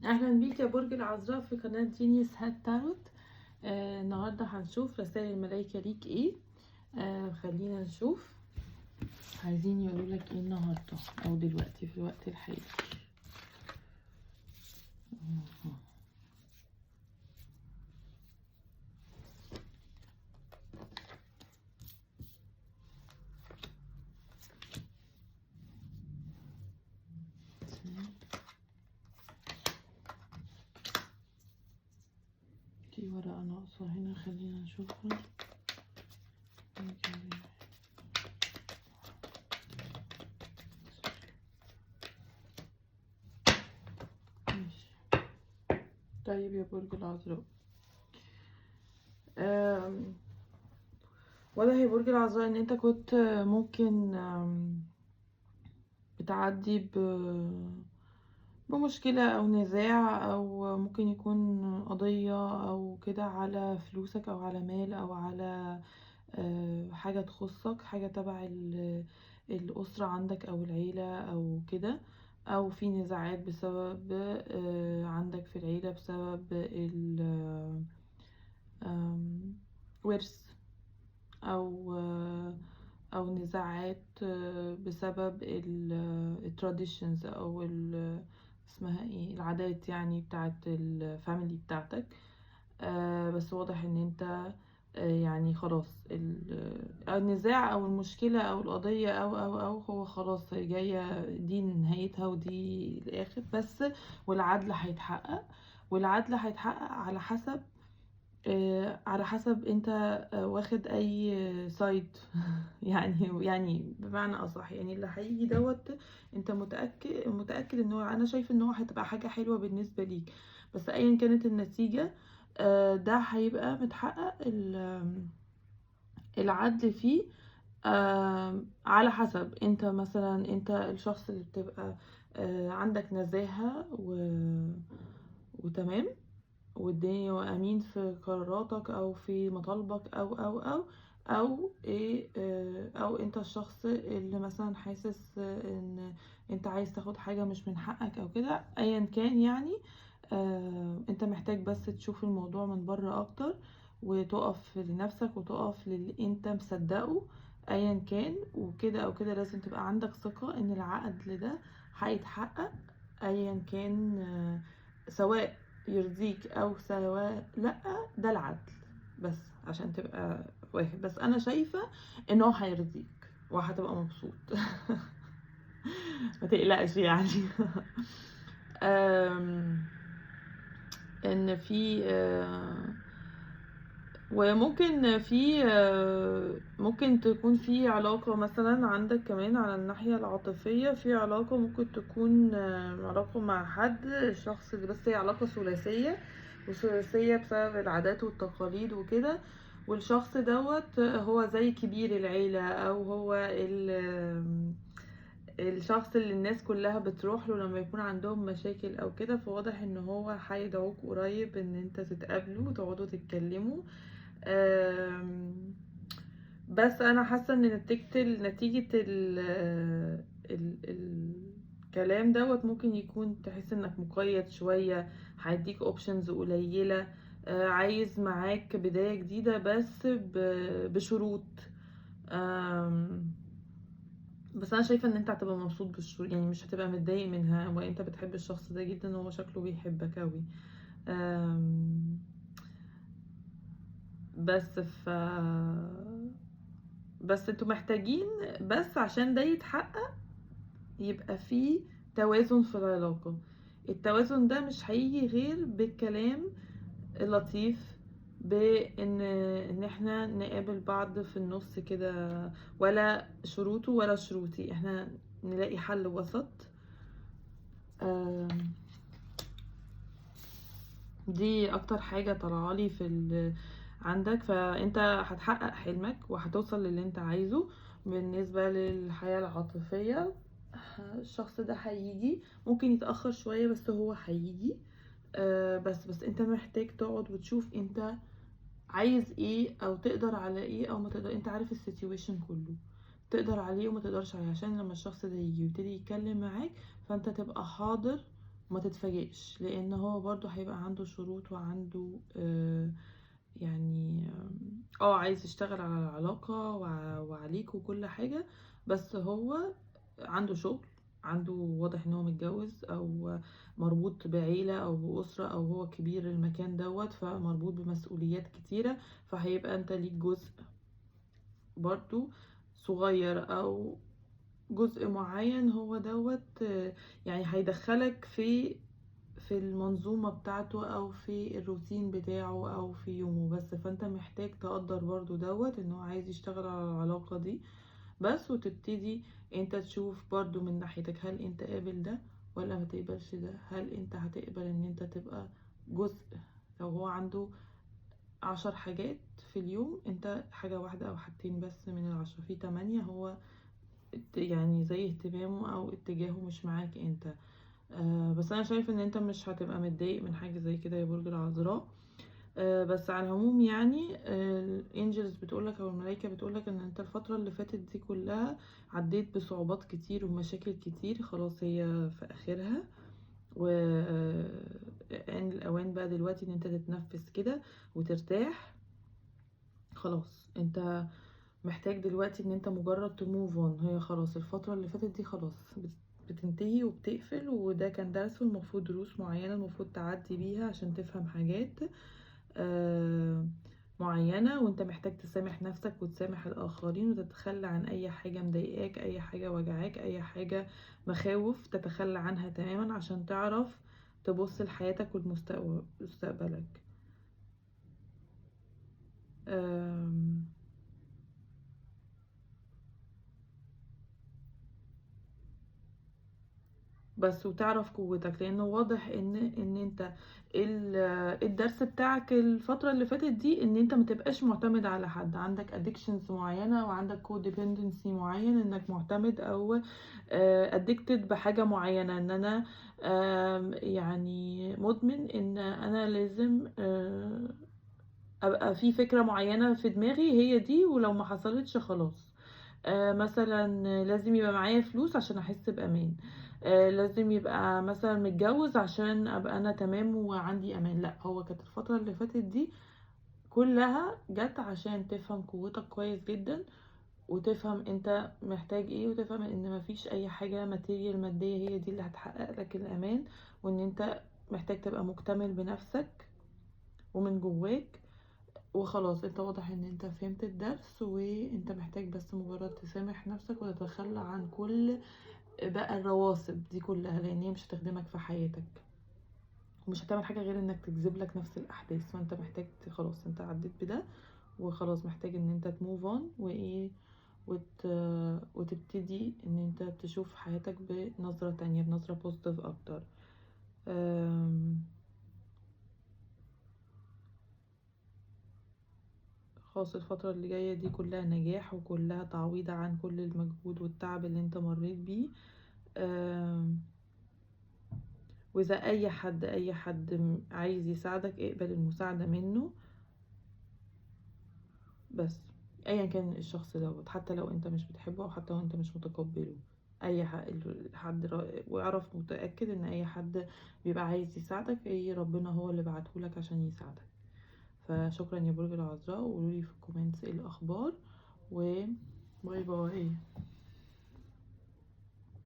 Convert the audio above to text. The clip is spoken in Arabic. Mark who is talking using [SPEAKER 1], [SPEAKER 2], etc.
[SPEAKER 1] اهلا بيك يا برج العذراء في قناة جينيس هات تاروت. النهاردة هنشوف رسائل الملايكة ليك ايه. خلينا نشوف عايزين يقولوا لك ايه النهاردة او دلوقتي في الوقت الحالي. في ورقة ناقصة هنا، خلينا نشوفها. ماشي. طيب يا برج العذراء، واضح يا برج العذراء ان انت كنت ممكن بتعدي بمشكلة أو نزاع، أو ممكن يكون قضية أو كده على فلوسك أو على مال أو على حاجة تخصك، حاجة تبع الأسرة عندك أو العيلة أو كده، أو في نزاعات بسبب عندك في العيلة بسبب ورث، أو نزاعات بسبب التراديشنز أو اسمها ايه، العادات يعني بتاعت الفاميلي بتاعتك. بس واضح ان انت يعني خلاص النزاع او المشكلة او القضية او هو خلاص جاية، دي نهايتها ودي الاخر بس. والعدل هيتحقق، والعدل هيتحقق على حسب انت واخد اي سايد. يعني بمعنى اصح، يعني اللي هيجي دوت انت متأكد ان هو، انا شايف ان هو هتبقى حاجة حلوة بالنسبة ليك. بس ايا كانت النتيجة ده هيبقى متحقق العدل فيه. على حسب انت، مثلا انت الشخص اللي بتبقى عندك نزاهة وتمام والدنيا وامين في قراراتك او في مطالبك او ايه، او انت الشخص اللي مثلا حاسس ان انت عايز تاخد حاجة مش من حقك او كده، ايا كان يعني. انت محتاج بس تشوف الموضوع من بره اكتر، وتقف لنفسك وتقف للي انت مصدقه ايا كان. وكده او كده لازم تبقى عندك ثقة ان العقد ده هيتحقق ايا كان، سواء يرضيك او سواء لا. ده العدل، بس عشان تبقى واحد. بس انا شايفة ان هو هيرضيك وهتبقى مبسوط. ما تقلقش يعني. أم، ان في وممكن في ممكن تكون في علاقة مثلا عندك كمان على الناحية العاطفية، في علاقة ممكن تكون علاقة مع حد، الشخص اللي بس هي علاقة ثلاثية، وثلاثية بسبب العادات والتقاليد وكده. والشخص دوت هو زي كبير العيلة، او هو الشخص اللي الناس كلها بتروح له لما يكون عندهم مشاكل او كده. فواضح ان هو هيدعوك قريب ان انت تتقابلوا وتقعدوا تتكلموا. بس انا حاسه ان نتيجه الكلام دوت ممكن يكون تحس انك مقيد شويه، هيديك اوبشنز قليله. عايز معاك بدايه جديده بس بشروط. بس انا شايفه ان انت هتبقى مبسوط بالشروط، يعني مش هتبقى متضايق منها، وانت بتحب الشخص ده جدا وهو شكله بيحبك اوي. بس بس انتوا محتاجين، بس عشان ده يتحقق يبقى فيه توازن في العلاقة. التوازن ده مش هيجي غير بالكلام اللطيف، بان احنا نقابل بعض في النص كده، ولا شروطه ولا شروطي، احنا نلاقي حل وسط. آم، دي اكتر حاجة طلعالي عندك. فانت هتحقق حلمك وهتوصل للي انت عايزه. بالنسبة للحياة العاطفية، الشخص ده هيجي، ممكن يتأخر شوية بس هو هيجي. بس انت محتاج تقعد وتشوف انت عايز ايه، او تقدر على ايه او ما تقدر. انت عارف السيتويشن كله، تقدر عليه وما تقدرش عليه، عشان لما الشخص ده يجي ويبتدي يتكلم معاك فانت تبقى حاضر ما تتفاجئش، لان هو برضو هيبقى عنده شروط وعنده يعني عايز يشتغل على العلاقة وعليك وكل حاجة، بس هو عنده شغل، عنده واضح ان هو متجوز او مربوط بعيلة او بأسرة او هو كبير المكان دوت، فمربوط بمسؤوليات كتيرة، فهيبقى انت ليك جزء برضو صغير او جزء معين هو دوت يعني هيدخلك في المنظومة بتاعته او في الروتين بتاعه او في يومه بس. فانت محتاج تقدر برضو دوت ان هو عايز يشتغل على العلاقة دي بس، وتبتدي انت تشوف برضو من ناحيتك هل انت قابل ده ولا ما تقبلش ده، هل انت هتقبل ان انت تبقى جزء. لو هو عنده 10 حاجات في اليوم، انت حاجة واحدة او حاجتين بس من ال10، في 8 هو يعني زي اهتمامه او اتجاهه مش معاك انت. بس انا شايف ان انت مش هتبقى متضايق من حاجة زي كده يا برج العذراء. بس على العموم يعني الانجلز بتقولك او الملايكة بتقولك ان انت الفترة اللي فاتت دي كلها عديت بصعوبات كتير ومشاكل كتير، خلاص هي في اخرها، و آن الاوان بقى دلوقتي ان انت تتنفس كده وترتاح. خلاص انت محتاج دلوقتي ان انت مجرد تموف اون، هي خلاص الفترة اللي فاتت دي خلاص بتنتهي وبتقفل، وده كان درس والمفروض دروس معينة المفروض تعدي بيها عشان تفهم حاجات معينة، وانت محتاج تسامح نفسك وتسامح الآخرين وتتخلى عن أي حاجة مضايقاك، أي حاجة وجعاك، أي حاجة مخاوف تتخلى عنها تماما عشان تعرف تبص لحياتك ومستقبلك. آم، بس وتعرف قوتك، لانه واضح ان انت الدرس بتاعك الفترة اللي فاتت دي ان انت متبقاش معتمد على حد، عندك addictions معينة وعندك codependency معين، انك معتمد او addicted بحاجة معينة، ان انا يعني مدمن ان انا لازم ابقى في فكرة معينة في دماغي هي دي، ولو ما حصلتش خلاص. مثلا لازم يبقى معايا فلوس عشان احس بامان، لازم يبقى مثلا متجوز عشان ابقى انا تمام وعندي امان. لا، هو كانت الفترة اللي فاتت دي كلها جت عشان تفهم قوتك كويس جدا، وتفهم انت محتاج ايه، وتفهم ان مفيش اي حاجة ماتيريال مادية هي دي اللي هتحقق لك الامان، وان انت محتاج تبقى مكتمل بنفسك ومن جواك. وخلاص انت واضح ان انت فهمت الدرس، وانت محتاج بس مجرد تسامح نفسك وتتخلى عن كل بقى الرواسب دي كلها، لان هي مش هتخدمك في حياتك ومش هتعمل حاجة غير انك تجذب لك نفس الاحداث. فانت محتاج خلاص انت عديت بده، وخلاص محتاج ان انت تموف اون وايه وت... وتبتدي ان انت تشوف حياتك بنظرة تانية، بنظرة بوزيتيف اكتر. أم... خلاص الفترة اللي جاية دي كلها نجاح وكلها تعويض عن كل المجهود والتعب اللي انت مريت بيه. آم، واذا اي حد عايز يساعدك اقبل المساعدة منه بس، ايا كان الشخص دوت، حتى لو انت مش بتحبه او حتى لو انت مش متقبله. حد واعرف متأكد ان اي حد بيبقى عايز يساعدك اي ربنا هو اللي بعتهولك عشان يساعدك. فشكرا يا برج العذراء، وقولولي في الكومنتس ايه الاخبار، و باي باي.